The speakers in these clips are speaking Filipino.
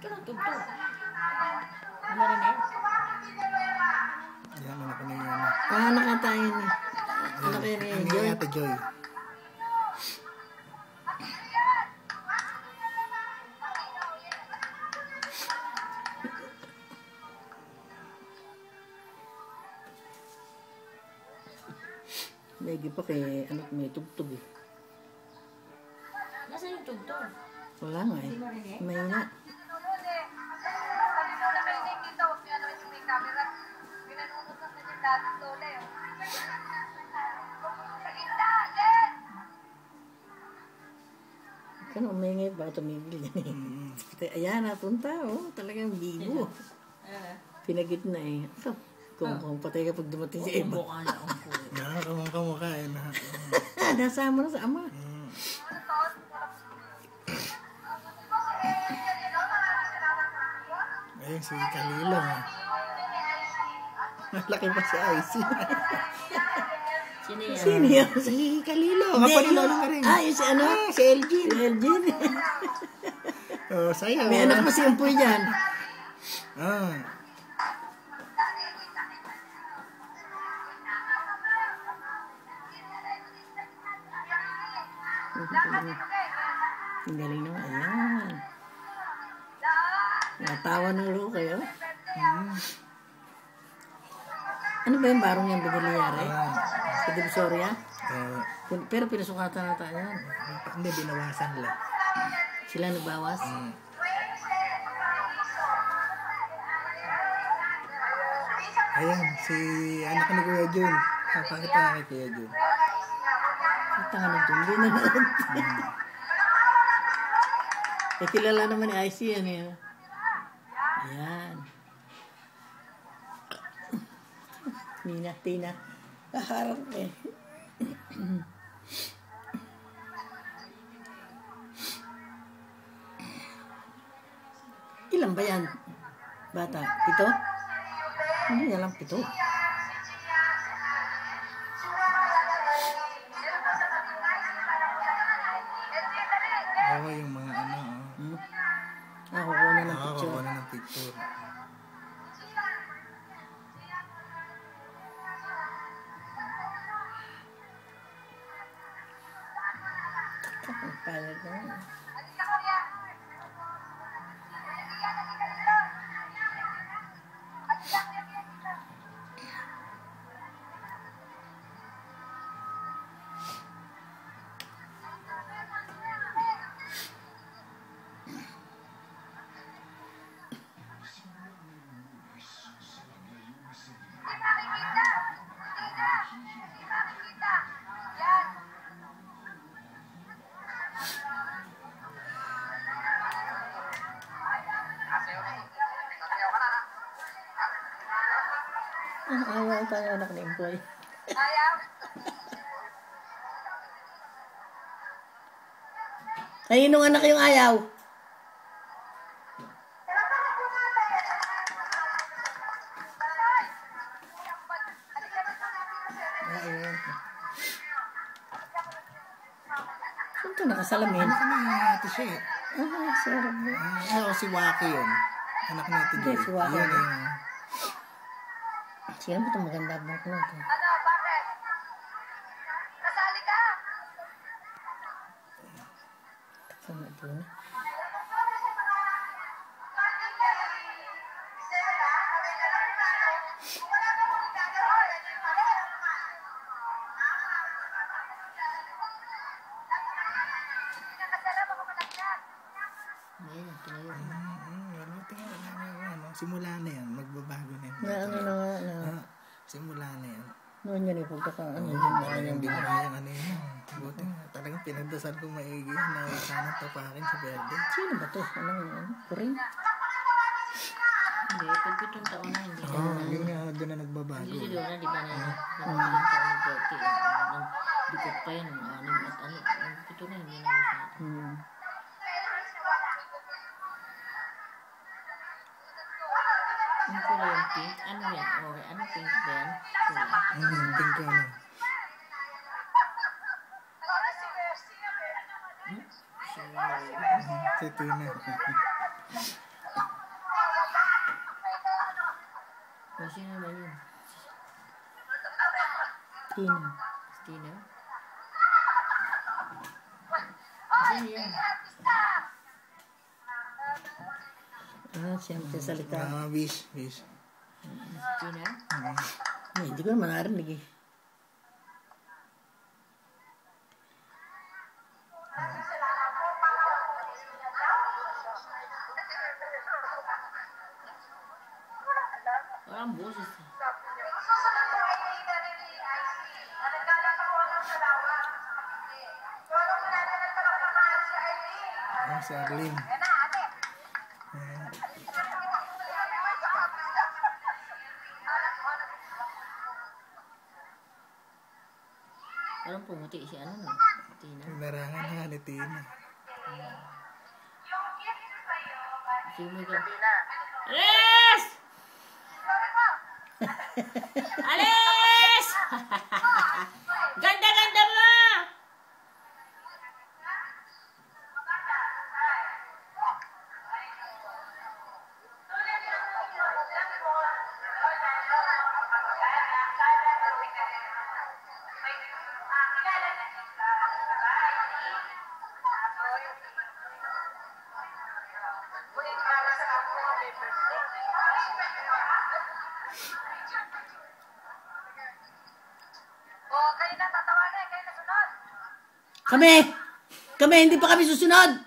Ito lang, tugtog. Marinig? Yan, anak ni Yana. Anak ata yun eh. Anak yun eh, Ang Joy. Ate Joy. Lagi pa kay anak may tugtog eh. Nasaan yung tugtog? Wala nga eh. May na. Ano, umingay ba? Tumigil yan eh. Ayan, napunta oh. Talagang bibo. Pinagit na eh. Ito. Kung patay ka pag dumating sa iba. Mukha na ang kulo. Yan, kamukha eh. Nasama na sa ama. Ayun, si Kalilo. Malaki pa si Icy. Sino yan? Sino yan? Si Kalilo. Kapalilo na rin. Ah, yung si ano? Si Elgin. Si Elgin. Oh, sayo. May anak pa si Empoy dyan. Ah. Ang galing naman. Ayan. Natawa ng ulo kayo. Ano ba yung barong yung binili yari? Sa Divisoria? Pero pinasukatan na tayo yan. Hindi, binawasan lang. Sila nagbawas? Ayan, si anak ni Kuya Jun. Papakita na kay Kuya Jun. Kita nga na dyan. Hindi na noon. Eh, kilala naman ni IC yan eh. Ayan. Tina. Kaharap eh. Ilan ba yan? Bata? 7? Hindi na lang 7. Oo, yung mga ano. Kukuha na ng picture. Kukuha na ng picture. Payag na. Ayaw tayo anak ni Empoy. Ay, nung anak yung ayaw. Ayun. Saan ito nakasalamin? Anak ni Ate siya eh. Sarap mo. Si Waki yun. Anak ni Ate Joy. Si Waki. Yan yung... Sino ba itong maganda bang ko ito? Ano, bakit? Kasali ka? Saan na ito na? Ayun, ito na yun. Simula na yan. Magbabago na yan. Ano na nga. Simula na yan. Noon yan eh, pagkakaano. Yung binayang ano yun. Buti nga. Talagang pinagdasal ko maigi na sana tapakin sa berde. Sino ba to? Anong kuring? Hindi, pag 7 taon na hindi. Yun nga, doon na nagbabago. Hindi si Dora, di ba na yun? 7 taon na dati. Dikot pa yan. 6 at ano. 7 na hindi na yun sa atin. Ang kulay yung pink. Ano yan? Okay, ano pink ba yan? Kulay. Pink ko ano. Si Tina. O, sino naman yun? Tina. Tina? Sino yun? Siyempre salita. Wish. Tina? Hindi ko naman narinig eh. Walang boses. Si Arlene. Parang pumuti si ano no? Tina. Larangan na nga ni Tina. Sige mo ikaw. Alis! Alis! Ganda-ganda mo! Kami, hindi pa kami susunod.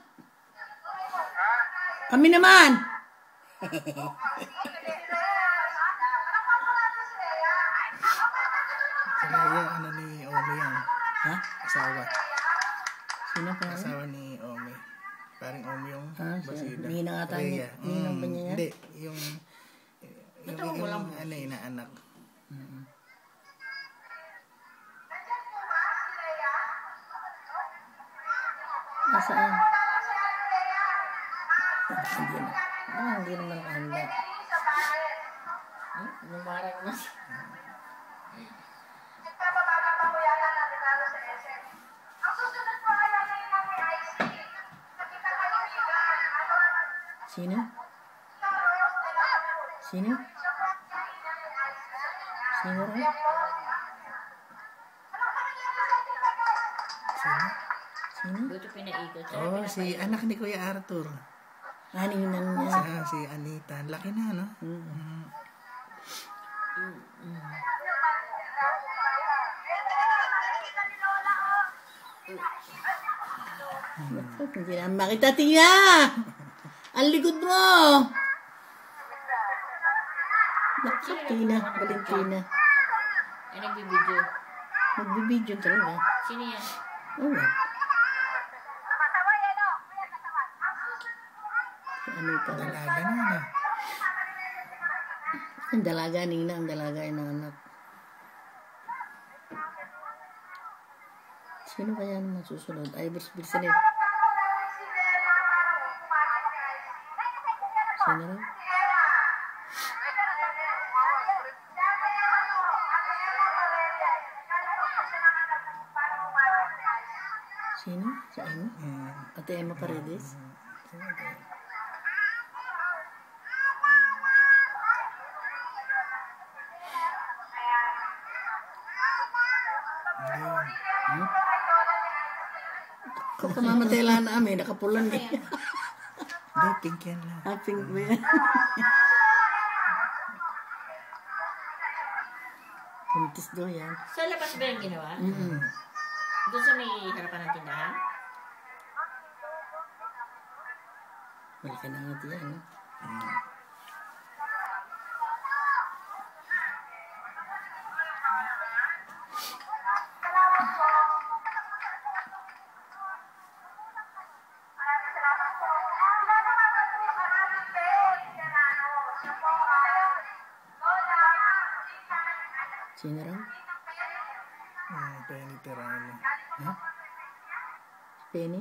Kami naman. Sila yung ano ni Omi yan. Ha? Asawa. Sino pa? Asawa ni Omi. Parang Omi yung basida. Ninang ata niya. Rhea. Ninang ba niya yan? Hindi. Yung ano na anak. Nasaan? Hindi naman nakahanda. Lumarang naman siya. Sino? Sino? Sino rin? Sino? Buto pinaikot siya. Oh, si anak ni Kuya Arthur. Ninang niya. Si Anita. Laki na, no? Hindi na makita, Tina! Ang likod mo! Naku, Tina. Valentina. Ay, nagbibidyo. Magbibidyo talaga. Sino yan? Oo. Ano ito? Dalaga na, no? Ang dalaga, Nina. Ang dalaga ay anak. Sino kaya naman susunod? Ay, Birsanet. Sino rin? Sino? Si Emma? Ate Emma Paredes? Kung kamamatay lang namin, nakapulan eh. Hindi, pink yan lang. Pink ba yan? Kuntis daw yan. Sa labas ba yung ginawa? Doon sa may harapan ng tindahan? Malaki na nga ito yan. Sino raw? Penny Terano. Penny?